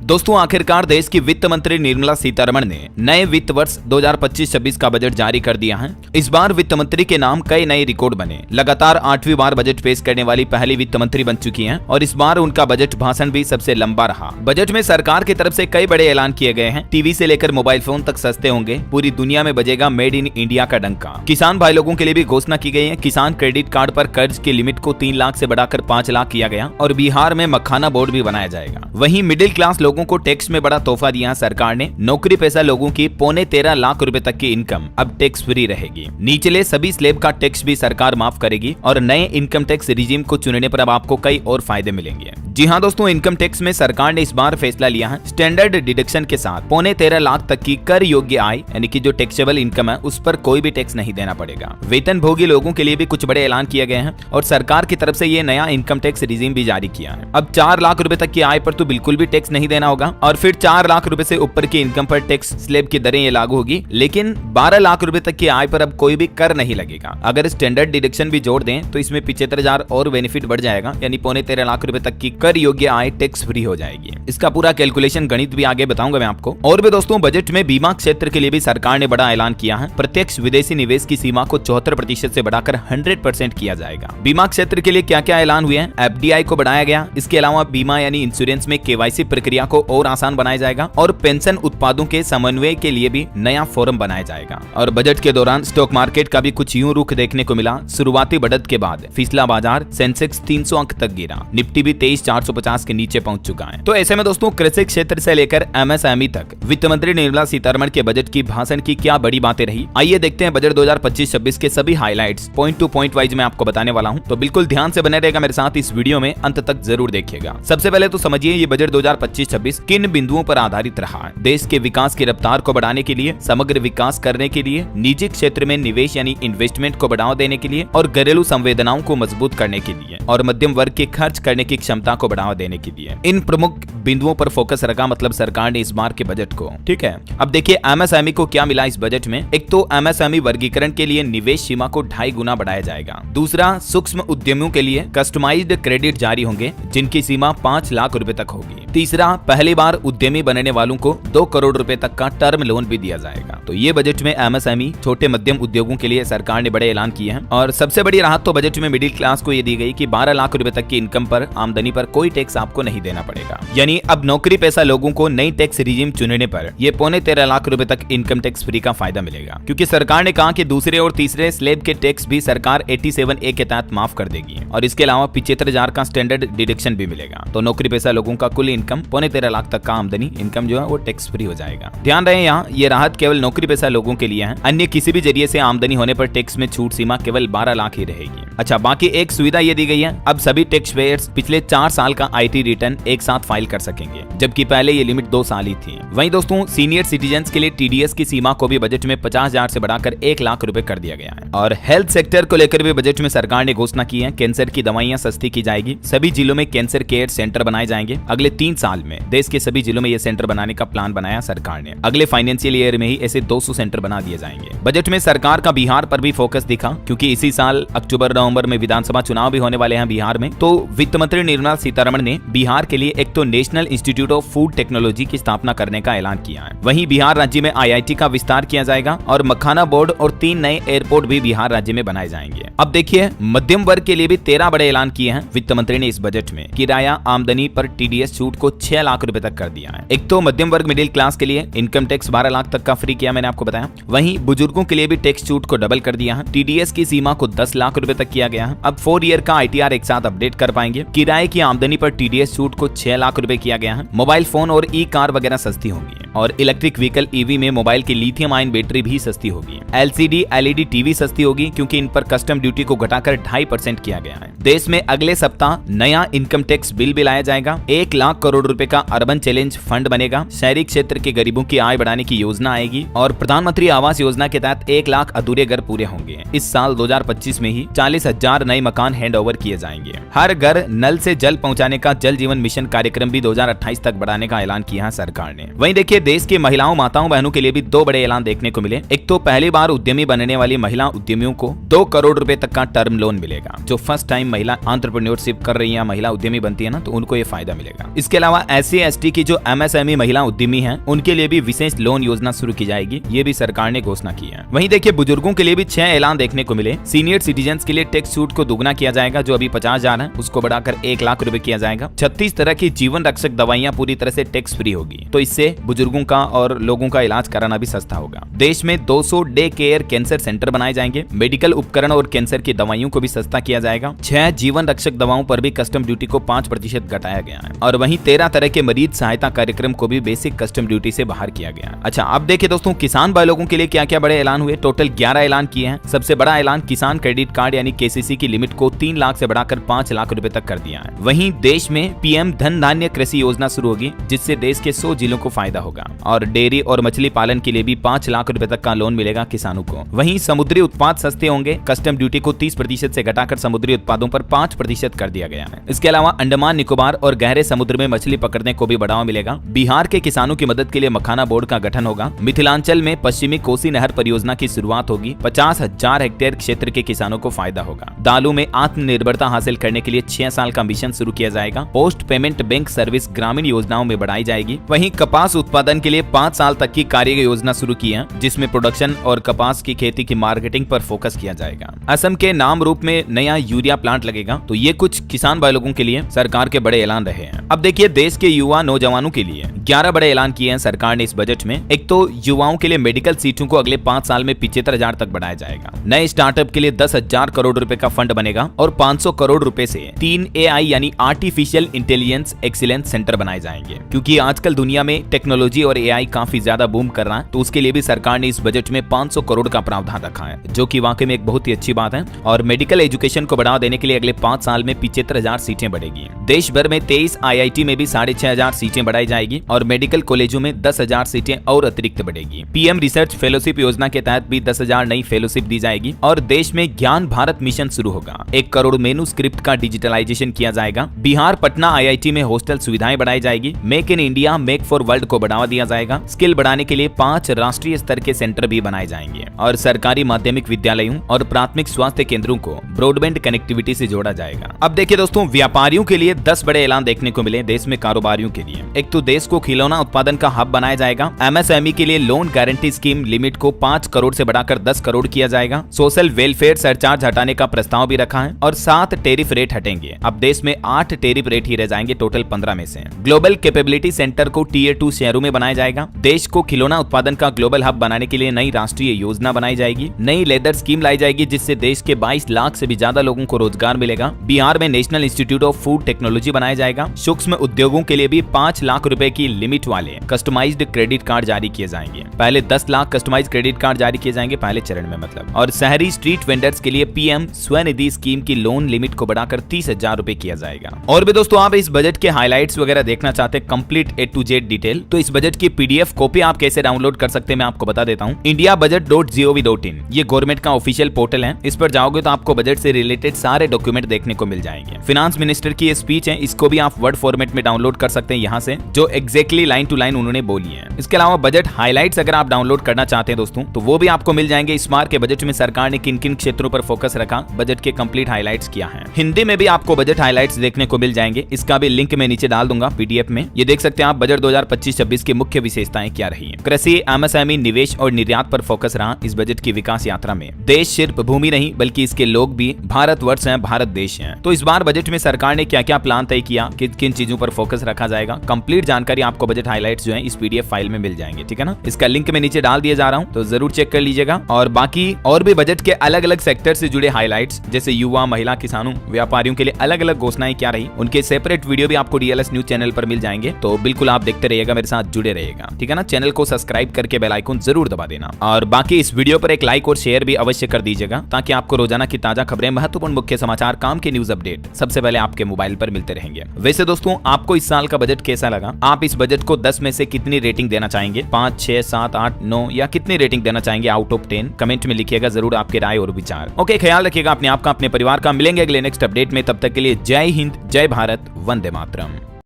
दोस्तों आखिरकार देश की वित्त मंत्री निर्मला सीतारमण ने नए वित्त वर्ष 2025-26 का बजट जारी कर दिया है। इस बार वित्त मंत्री के नाम कई नए रिकॉर्ड बने। लगातार 8वीं बार बजट पेश करने वाली पहली वित्त मंत्री बन चुकी हैं और इस बार उनका बजट भाषण भी सबसे लंबा रहा। बजट में सरकार की तरफ से कई बड़े ऐलान किए गए हैं। टीवी से लेकर मोबाइल फोन तक सस्ते होंगे। पूरी दुनिया में बजेगा मेड इन इंडिया का डंका। किसान भाई लोगों के लिए भी घोषणा की गई है। किसान क्रेडिट कार्ड पर कर्ज की लिमिट को 3 लाख से बढ़ाकर 5 लाख किया गया और बिहार में मखाना बोर्ड भी बनाया जाएगा। वहीं मिडिल क्लास लोगों को टैक्स में बड़ा तोहफा दिया सरकार ने। नौकरी पेशा लोगों की 13.25 लाख रुपए तक की इनकम अब टैक्स फ्री रहेगी। निचले सभी स्लैब का टैक्स भी सरकार माफ करेगी और नए इनकम टैक्स रिजीम को चुनने पर अब आपको कई और फायदे मिलेंगे। जी हाँ दोस्तों, इनकम टैक्स में सरकार ने इस बार फैसला लिया है। स्टैंडर्ड डिडक्शन के साथ 13.25 लाख तक की कर योग्य आय यानी कि जो टैक्सेबल इनकम है उस पर कोई भी टैक्स नहीं देना पड़ेगा। वेतन भोगी लोगों के लिए भी कुछ बड़े ऐलान किए गए हैं और सरकार की तरफ से ये नया इनकम टैक्स रिजीम भी जारी किया है। अब 4 लाख रुपए तक की आय पर तो बिल्कुल भी टैक्स नहीं देना होगा और फिर 4 लाख रुपए से ऊपर की इनकम पर टैक्स स्लैब की दरें ये लागू होगी। लेकिन 12 लाख रुपए तक की आय पर अब कोई भी कर नहीं लगेगा। अगर स्टैंडर्ड डिडक्शन भी जोड़ दें तो इसमें 75,000 और बेनिफिट बढ़ जाएगा, यानी 13.25 लाख रुपए तक की कर योग्य आय टैक्स फ्री हो जाएगी। इसका पूरा कैलकुलेशन गणित भी आगे बताऊंगा मैं आपको। और भी दोस्तों, बजट में बीमा क्षेत्र के लिए भी सरकार ने बड़ा ऐलान किया है। प्रत्यक्ष विदेशी निवेश की सीमा को 74% से बढ़ाकर 100% किया जाएगा। बीमा क्षेत्र के लिए क्या क्या ऐलान हुए हैं? FDI को बढ़ाया गया। इसके अलावा बीमा यानी इंश्योरेंस में KYC प्रक्रिया को और आसान बनाया जाएगा और पेंशन उत्पादों के समन्वय के लिए भी नया फोरम बनाया जाएगा। और बजट के दौरान स्टॉक मार्केट का भी कुछ यूं रुख देखने को मिला। शुरुआती बढ़त के बाद फिसला बाजार, सेंसेक्स 300 अंक तक गिरा, निफ्टी भी 23,450 के नीचे पहुंच चुका है। तो ऐसे में दोस्तों कृषि क्षेत्र से लेकर MSME तक वित्त मंत्री निर्मला सीतारमण के बजट की भाषण की क्या बड़ी बातें रही। आइए देखते हैं बजट 2025-26 के सभी highlights point two point wise मैं आपको बताने वाला हूं, तो बिल्कुल ध्यान से बने रहेगा मेरे साथ इस वीडियो में, अंत तक जरूर देखिएगा। सबसे पहले तो समझिए ये बजट 2025-26 किन बिंदुओं पर आधारित रहा है। देश के विकास की रफ्तार को बढ़ाने के लिए, समग्र विकास करने के लिए, निजी क्षेत्र में निवेश यानी इन्वेस्टमेंट को बढ़ावा देने के लिए और घरेलू संवेदनाओं को मजबूत करने के लिए और मध्यम वर्ग के खर्च करने की क्षमता को बढ़ावा देने के लिए। इन प्रमुख बिंदुओं पर फोकस रखा मतलब सरकार ने इस बार के बजट को। ठीक है, अब देखिए MSME को क्या मिला इस बजट में। एक तो MSME वर्गीकरण के लिए निवेश सीमा को 2.5 गुना बढ़ाया जाएगा। दूसरा, सूक्ष्म उद्यमियों के लिए कस्टमाइज्ड क्रेडिट जारी होंगे जिनकी सीमा 5 लाख रुपए तक होगी। तीसरा, पहली बार उद्यमी बनने वालों को 2 करोड़ रुपए तक का टर्म लोन भी दिया जाएगा। तो ये बजट में MSME छोटे मध्यम उद्योगों के लिए सरकार ने बड़े ऐलान किए हैं। और सबसे बड़ी राहत तो बजट में मिडिल क्लास को ये दी गई कि 12 लाख रुपए तक की इनकम पर, आमदनी पर कोई टैक्स आपको नहीं देना पड़ेगा। यानी अब नौकरी पेशा लोगों को नई टैक्स रिजीम चुनने पर ये 13.25 लाख रुपए तक इनकम टैक्स फ्री का फायदा मिलेगा, क्योंकि सरकार ने कहा कि दूसरे और तीसरे स्लैब के टैक्स भी सरकार 87A के तहत माफ कर देगी और इसके अलावा 75,000 का स्टैंडर्ड डिडक्शन भी मिलेगा। तो नौकरी पेशा लोगों का कुल इनकम 13.25 लाख तक का आमदनी इनकम जो है वो टैक्स फ्री हो जाएगा। ध्यान रहे यहाँ ये राहत केवल नौकरी पेशा लोगों के लिए है। अन्य किसी भी जरिए से आमदनी होने पर टैक्स में छूट सीमा केवल 12 लाख ही रहेगी। अच्छा, बाकी एक सुविधा ये दी गई है, अब सभी टैक्स पेयर्स पिछले 4 साल का IT रिटर्न एक साथ फाइल कर सकेंगे, जबकि पहले ये लिमिट 2 साल ही थी। वहीं दोस्तों सीनियर सिटीजन्स के लिए TDS की सीमा को भी बजट में 50,000 से बढ़ाकर 1 लाख रुपए कर दिया गया है। और हेल्थ सेक्टर को लेकर भी बजट में सरकार ने घोषणा की है। कैंसर की दवाइयां सस्ती की जाएगी। सभी जिलों में कैंसर केयर सेंटर बनाए जाएंगे। अगले 3 साल में देश के सभी जिलों में ये सेंटर बनाने का प्लान बनाया सरकार ने। अगले फाइनेंशियल ईयर में ही ऐसे 200 सेंटर बना दिए जाएंगे। बजट में सरकार का बिहार पर भी फोकस दिखा, क्योंकि इसी साल अक्टूबर-नवंबर में विधानसभा चुनाव भी होने वाले हैं बिहार में। तो वित्त मंत्री निर्मला सीतारमण ने बिहार के लिए एक तो national institute of food technology की स्थापना करने का ऐलान किया है। वहीं बिहार राज्य में IIT का विस्तार किया जाएगा और मखाना बोर्ड और 3 नए एयरपोर्ट भी बिहार राज्य में बनाए जाएंगे। अब देखिए मध्यम वर्ग के लिए भी 13 बड़े ऐलान किए हैं वित्त मंत्री ने इस बजट में। किराया आमदनी पर TDS छूट को 6 लाख रुपए तक कर दिया है। एक तो मध्यम वर्ग मिडिल क्लास के लिए इनकम टैक्स 12 लाख तक का फ्री किया, मैंने आपको बताया। वहीं बुजुर्गों के लिए भी टैक्स छूट को डबल कर दिया है। TDS की सीमा को 10 लाख रुपए तक किया गया है। अब 4 ईयर का ITR एक साथ अपडेट कर पाएंगे। किराए की आमदनी पर TDS छूट को 6 लाख रुपए किया गया है। मोबाइल फोन और कार वगैरह सस्ती होगी और इलेक्ट्रिक व्हीकल EV में मोबाइल की लिथियम आयन बैटरी भी सस्ती होगी। LCD LED TV सस्ती होगी, क्योंकि इन पर कस्टम ड्यूटी को घटाकर 2.5% किया गया है। देश में अगले सप्ताह नया इनकम टैक्स बिल भी लाया जाएगा। 1 लाख करोड़ रुपए का अर्बन चैलेंज फंड बनेगा। शहरी क्षेत्र के गरीबों की आय बढ़ाने की योजना आएगी और प्रधानमंत्री आवास योजना के तहत 1 लाख अधूरे घर पूरे होंगे। इस साल 2025 में ही 30,000 नए मकान हैंड ओवर किए जाएंगे। हर घर नल से जल पहुंचाने का जल जीवन मिशन कार्यक्रम भी 2028 तक बढ़ाने का ऐलान किया है सरकार ने। वहीं देखिए देश के महिलाओं माताओं बहनों के लिए भी 2 बड़े ऐलान देखने को मिले। एक तो पहली बार उद्यमी बनने वाली महिला उद्यमियों को 2 करोड़ रुपए तक का टर्म लोन मिलेगा। जो फर्स्ट टाइम महिला एंटरप्रेन्योरशिप कर रही है, महिला उद्यमी बनती है ना, तो उनको ये फायदा मिलेगा। इसके अलावा SC ST की जो MSME महिला उद्यमी है उनके लिए भी विशेष लोन योजना शुरू की जाएगी, ये भी सरकार ने घोषणा की है। वहीं देखिए बुजुर्गों के लिए भी 6 ऐलान देखने को मिले। सीनियर सिटीजन के लिए टैक्स छूट को दुगना किया जाएगा, जो अभी 50,000 है उसको बढ़ाकर 1 लाख रुपए किया जाएगा। 36 तरह की जीवन रक्षक दवाइयां पूरी तरह से टैक्स फ्री होगी, तो इससे बुजुर्गों का और लोगों का इलाज कराना भी सस्ता होगा। देश में 200 डे केयर कैंसर सेंटर बनाए जाएंगे। मेडिकल उपकरण और कैंसर की दवाइयों को भी सस्ता किया जाएगा। 6 जीवन रक्षक दवाओं पर भी कस्टम ड्यूटी को 5% घटाया गया है। और वहीं 13 तरह के मरीज सहायता कार्यक्रम को भी बेसिक कस्टम ड्यूटी से बाहर किया गया। अच्छा, अब देखिए दोस्तों किसान भाई लोगों के लिए क्या क्या बड़े ऐलान हुए। टोटल 11 ऐलान किए हैं। सबसे बड़ा ऐलान किसान क्रेडिट कार्ड यानी KCC की लिमिट को 3 लाख से बढ़ाकर 5 लाख रुपए तक कर दिया है। वहीं देश में PM धन धान्य कृषि योजना शुरू होगी, जिससे देश के 100 जिलों को फायदा होगा। और डेयरी और मछली पालन के लिए भी 5 लाख रुपए तक का लोन मिलेगा किसानों को। वहीं समुद्री उत्पाद सस्ते होंगे। कस्टम ड्यूटी को 30% से घटाकर समुद्री उत्पादों पर 5% कर दिया गया है। इसके अलावा अंडमान निकोबार और गहरे समुद्र में मछली पकड़ने को भी बढ़ावा मिलेगा। बिहार के किसानों की मदद के लिए मखाना बोर्ड का गठन होगा। मिथिलांचल में पश्चिमी कोसी नहर परियोजना की शुरुआत होगी। 50,000 हेक्टेयर क्षेत्र के किसानों को फायदा होगा। दालों में आत्मनिर्भरता हासिल करने के लिए 6 साल का मिशन शुरू किया जाएगा। पोस्ट पेमेंट बैंक सर्विस ग्रामीण योजनाओं में बढ़ाई जाएगी। वहीं कपास उत्पादन के लिए 5 साल तक की कार्य योजना शुरू की है, जिसमें प्रोडक्शन और कपास की खेती की मार्केटिंग पर फोकस किया जाएगा। असम के नाम रूप में नया यूरिया प्लांट लगेगा। तो ये कुछ किसान भाई लोगों के लिए सरकार के बड़े ऐलान रहे हैं। अब देखिए देश के युवा नौजवानों के लिए 11 बड़े ऐलान किए हैं सरकार ने इस बजट में। एक तो युवाओं के लिए मेडिकल सीटों को अगले 5 साल में 75,000 तक बढ़ाया जाएगा। नए स्टार्टअप के लिए 10,000 करोड़ रुपए का फंड बनेगा और 500 करोड़ रुपए से 3 AI यानी आर्टिफिशियल इंटेलिजेंस एक्सीलेंस सेंटर बनाए जाएंगे। क्योंकि आजकल दुनिया में टेक्नोलॉजी और AI काफी ज्यादा बूम कर रहा है, तो उसके लिए भी सरकार ने इस बजट में 500 करोड़ का प्रावधान रखा है, जो कि वाकई में एक बहुत ही अच्छी बात है। और मेडिकल एजुकेशन को बढ़ावा देने के लिए अगले 5 साल में 75,000 सीटें बढ़ेगी। देश भर में 23 IIT में भी 6,500 सीटें बढ़ाई जाएगी और मेडिकल कॉलेजों में 10,000 सीटें और अतिरिक्त बढ़ेगी। PM रिसर्च फेलोशिप योजना के तहत भी 10,000 नई फेलोशिप दी जाएगी। और देश में ज्ञान भारत मिशन शुरू होगा। 1 करोड़ मेनूस्क्रिप्ट का डिजिटलाइजेशन किया जाएगा। बिहार पटना IIT में हॉस्टल सुविधाएं बढ़ाई जाएगी। Make in India make for world को बढ़ावा दिया जाएगा। स्किल बढ़ाने के लिए 5 राष्ट्रीय स्तर के सेंटर भी बनाए जाएंगे। और सरकारी माध्यमिक विद्यालयों और प्राथमिक स्वास्थ्य केंद्रों को ब्रॉडबैंड कनेक्टिविटी से जोड़ा जाएगा। अब देखिए दोस्तों व्यापारियों के लिए 10 बड़े ऐलान देखने को मिले देश में कारोबारियों के लिए। एक तो देश को खिलौना उत्पादन का हब बनाया जाएगा। MSME के लिए लोन गारंटी स्कीम लिमिट को 5 करोड़ से बढ़ाकर 10 करोड़ किया जाएगा। सोशल वेलफेयर सरचार्ज हटाने का प्रस्ताव भी रखा है और 7 टेरिफ रेट हटेंगे। अब देश में 8 टेरिफ रेट ही रह जाएंगे टोटल 15 में से। ग्लोबल कैपेबिलिटी सेंटर को Tier 2 शहरों में बनाया जाएगा। देश को खिलौना उत्पादन का ग्लोबल हब बनाने के लिए नई राष्ट्रीय योजना बनाई जाएगी। नई लेदर स्कीम लाई जाएगी, जिससे देश के 22 लाख से भी ज्यादा लोगों को रोजगार मिलेगा। बिहार में national institute of food technology बनाया जाएगा। सूक्ष्म उद्योगों के लिए भी 5 लाख रुपए की लिमिट वाले कस्टमाइज्ड क्रेडिट कार्ड जारी किए जाएंगे। पहले 10 लाख कस्टमाइज्ड क्रेडिट कार्ड जारी किए जाएंगे पहले चरण में मतलब। और शहरी स्ट्रीट वेंडर्स के लिए PM स्वनिधि स्कीम की लोन लिमिट को बढ़ाकर 30,000 रुपए किया जाएगा। और भी दोस्तों आप इस बजट के हाइलाइट्स वगैरह देखना चाहते हैं complete A to Z detail, तो इस बजट की PDF कॉपी आप कैसे डाउनलोड कर सकते हैं मैं आपको बता देता हूं। indiabudget.gov.in ये गवर्नमेंट का ऑफिशियल पोर्टल है। इस पर जाओगे तो आपको बजट से रिलेटेड सारे डॉक्यूमेंट देखने को मिल जाएंगे। फिनांस मिनिस्टर की ये स्पीच है, इसको भी आप वर्ड फॉर्मेट में डाउनलोड कर सकते हैं यहाँ से, जो एग्जैक्टली लाइन टू लाइन उन्होंने बोली है। इसके अलावा बजट हाइलाइट्स अगर आप डाउनलोड करना चाहते हैं दोस्तों, तो वो भी आपको मिल जाएंगे। इस बार के बजट में सरकार ने किन किन क्षेत्रों पर फोकस रखा, बजट के कंप्लीट हाइलाइट्स क्या है। हिंदी में भी आपको बजट हाइलाइट्स देखने को मिल जाएंगे। इसका भी लिंक मैं नीचे डाल दूंगा PDF में। ये देख सकते हैं आप बजट 2025-26 की मुख्य विशेषताएं क्या रही हैं। कृषि, MSME, निवेश और निर्यात पर फोकस रहा इस बजट की विकास यात्रा में। देश सिर्फ भूमि नहीं बल्कि इसके लोग भी भारतवर्ष हैं, भारत देश है। तो इस बार बजट में सरकार ने क्या क्या प्लान तय किया, किन किन चीजों पर फोकस रखा जाएगा, कंप्लीट जानकारी आपको बजट हाइलाइट्स जो है इस PDF फाइल में मिल जाएंगे, ठीक है ना। इसका लिंक मैं नीचे डाल दिया जा रहा हूँ, तो जरूर चेक कर लीजिएगा। और बाकी और भी बजट के अलग अलग सेक्टर से जुड़े हाइलाइट्स, जैसे युवा, महिला, किसानों, व्यापारियों के लिए अलग अलग घोषणाएं क्या रही, उनके सेपरेट वीडियो भी आपको DLS न्यूज चैनल पर मिल जाएंगे। तो बिल्कुल आप देखते रहिएगा, मेरे साथ जुड़े रहिएगा, ठीक है ना। चैनल को सब्सक्राइब करके बेल आइकन जरूर दबा देना। और बाकी इस वीडियो पर एक लाइक और शेयर भी अवश्य कर दीजिएगा, ताकि आपको रोजाना की ताजा खबरें, महत्वपूर्ण मुख्य समाचार, काम के न्यूज अपडेट सबसे पहले आपके मोबाइल पर मिलते रहेंगे। वैसे दोस्तों आपको इस साल का बजट कैसा लगा? आप इस बजट को 10 में से कितनी रेटिंग देना चाहेंगे? 5, 6, 7, 8, 9 या कितनी रेटिंग देना चाहेंगे आउट ऑफ 10? कमेंट में लिखिएगा जरूर आपके राय और विचार। ओके, ख्याल रखिएगा अपने आप का, अपने परिवार का। मिलेंगे अगले नेक्स्ट अपडेट में, तब तक के लिए जय हिंद, जय भारत, वंदे मातरम।